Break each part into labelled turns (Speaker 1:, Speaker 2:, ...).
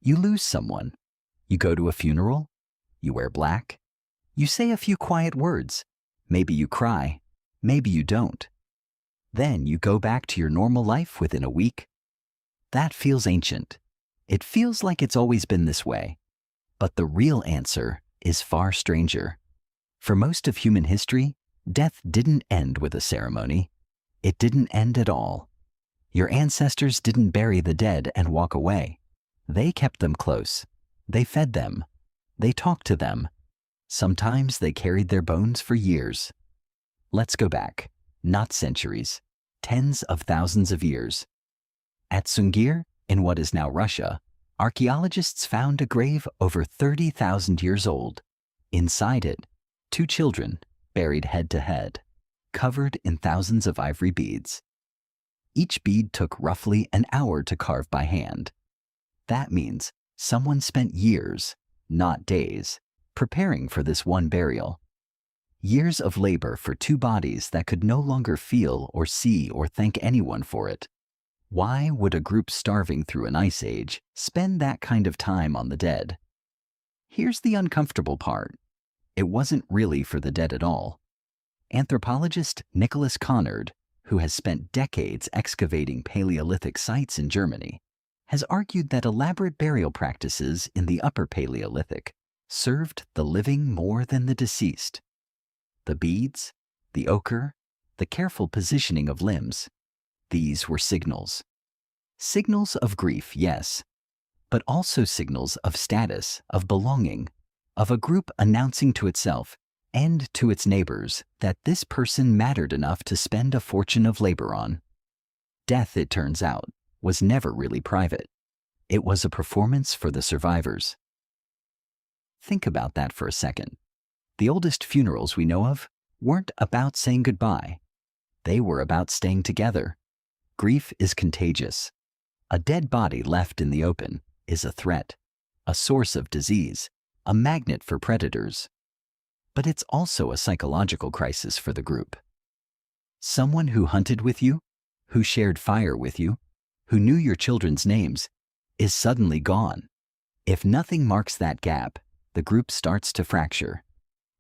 Speaker 1: You lose someone. You go to a funeral. You wear black. You say a few quiet words. Maybe you cry. Maybe you don't. Then you go back to your normal life within a week. That feels ancient. It feels like it's always been this way. But the real answer is far stranger. For most of human history, death didn't end with a ceremony. It didn't end at all. Your ancestors didn't bury the dead and walk away. They kept them close. They fed them. They talked to them. Sometimes they carried their bones for years. Let's go back, not centuries, tens of thousands of years. At Sungir, in what is now Russia, archaeologists found a grave over 30,000 years old. Inside it, 2 children, buried head to head, covered in thousands of ivory beads. Each bead took roughly an hour to carve by hand. That means someone spent years, not days, preparing for this one burial. Years of labor for 2 bodies that could no longer feel or see or thank anyone for it. Why would a group starving through an ice age spend that kind of time on the dead? Here's the uncomfortable part. It wasn't really for the dead at all. Anthropologist Nicholas Conard, who has spent decades excavating Paleolithic sites in Germany, has argued that elaborate burial practices in the Upper Paleolithic served the living more than the deceased. The beads, the ochre, the careful positioning of limbs, these were signals. Signals of grief, yes, but also signals of status, of belonging, of a group announcing to itself and to its neighbors that this person mattered enough to spend a fortune of labor on. Death, it turns out, was never really private. It was a performance for the survivors. Think about that for a second. The oldest funerals we know of weren't about saying goodbye. They were about staying together. Grief is contagious. A dead body left in the open is a threat, a source of disease, a magnet for predators. But it's also a psychological crisis for the group. Someone who hunted with you, who shared fire with you, who knew your children's names, is suddenly gone. If nothing marks that gap, the group starts to fracture.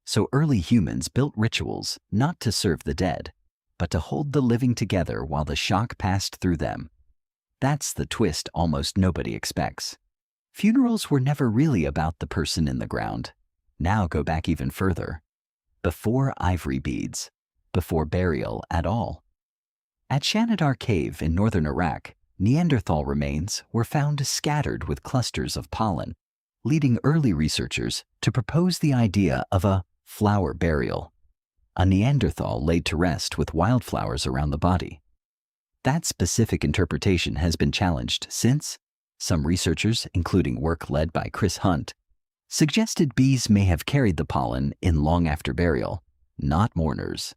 Speaker 1: So early humans built rituals not to serve the dead, but to hold the living together while the shock passed through them. That's the twist almost nobody expects. Funerals were never really about the person in the ground. Now go back even further. Before ivory beads, before burial at all. At Shanidar Cave in northern Iraq, Neanderthal remains were found scattered with clusters of pollen, leading early researchers to propose the idea of a flower burial. A Neanderthal laid to rest with wildflowers around the body. That specific interpretation has been challenged since some researchers, including work led by Chris Hunt, suggested bees may have carried the pollen in long after burial, not mourners.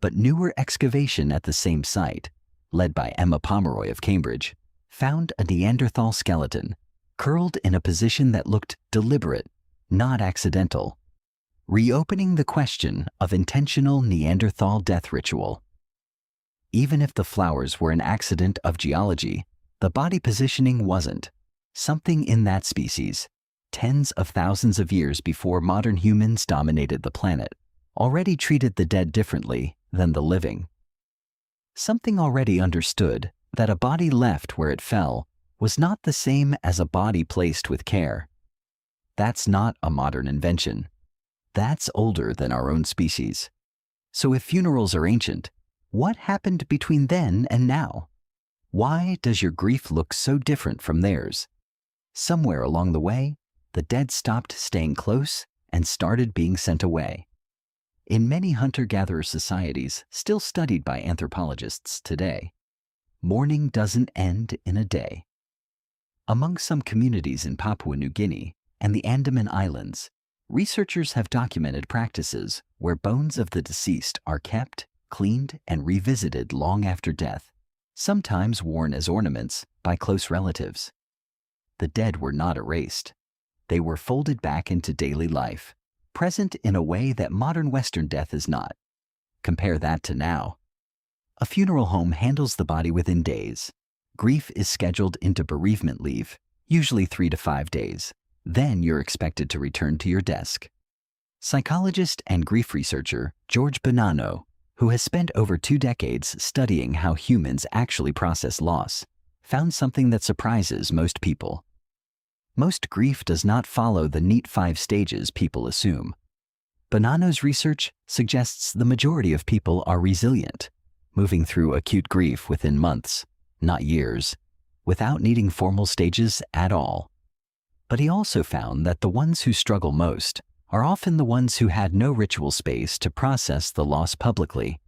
Speaker 1: But newer excavation at the same site, led by Emma Pomeroy of Cambridge, found a Neanderthal skeleton, curled in a position that looked deliberate, not accidental, reopening the question of intentional Neanderthal death ritual. Even if the flowers were an accident of geology, the body positioning wasn't. Something in that species, tens of thousands of years before modern humans dominated the planet, already treated the dead differently than the living. Something already understood that a body left where it fell was not the same as a body placed with care. That's not a modern invention. That's older than our own species. So if funerals are ancient, what happened between then and now? Why does your grief look so different from theirs? Somewhere along the way, the dead stopped staying close and started being sent away. In many hunter-gatherer societies still studied by anthropologists today, mourning doesn't end in a day. Among some communities in Papua New Guinea and the Andaman Islands, researchers have documented practices where bones of the deceased are kept, cleaned, and revisited long after death, sometimes worn as ornaments by close relatives. The dead were not erased. They were folded back into daily life, present in a way that modern Western death is not. Compare that to now. A funeral home handles the body within days. Grief is scheduled into bereavement leave. usually 3 to 5 days. Then you're expected to return to your desk. Psychologist and grief researcher George Bonanno, who has spent over 2 decades studying how humans actually process loss, found something that surprises most people. Most grief does not follow the neat 5 stages people assume. Bonanno's research suggests the majority of people are resilient, moving through acute grief within months, not years, without needing formal stages at all. But he also found that the ones who struggle most are often the ones who had no ritual space to process the loss publicly.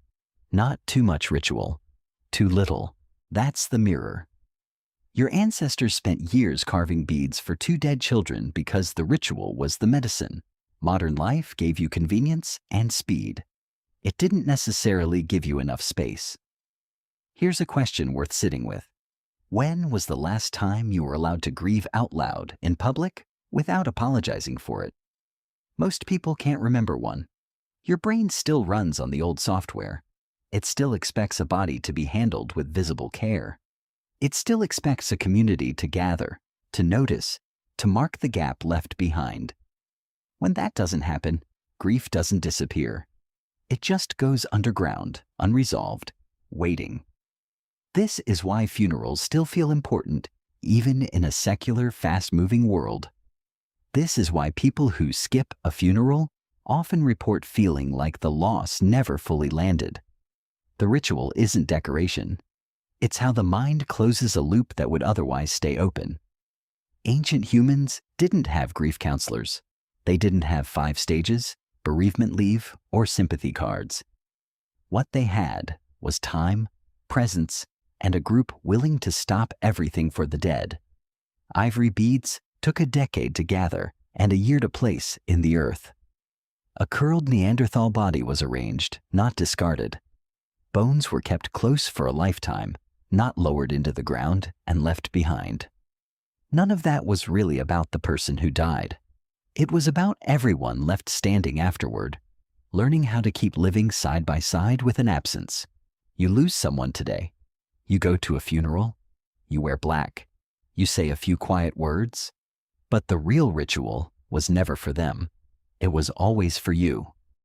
Speaker 1: Not too much ritual, too little. That's the mirror. Your ancestors spent years carving beads for 2 dead children because the ritual was the medicine. Modern life gave you convenience and speed. It didn't necessarily give you enough space. Here's a question worth sitting with. When was the last time you were allowed to grieve out loud in public without apologizing for it? Most people can't remember one. Your brain still runs on the old software. It still expects a body to be handled with visible care. It still expects a community to gather, to notice, to mark the gap left behind. When that doesn't happen, grief doesn't disappear. It just goes underground, unresolved, waiting. This is why funerals still feel important, even in a secular, fast-moving world. This is why people who skip a funeral often report feeling like the loss never fully landed. The ritual isn't decoration. It's how the mind closes a loop that would otherwise stay open. Ancient humans didn't have grief counselors. They didn't have 5 stages, bereavement leave, or sympathy cards. What they had was time, presence, and a group willing to stop everything for the dead. Ivory beads took a decade to gather and a year to place in the earth. A curled Neanderthal body was arranged, not discarded. Bones were kept close for a lifetime, not lowered into the ground and left behind. None of that was really about the person who died. It was about everyone left standing afterward, learning how to keep living side by side with an absence. You lose someone today. You go to a funeral. You wear black. You say a few quiet words. But the real ritual was never for them. It was always for you.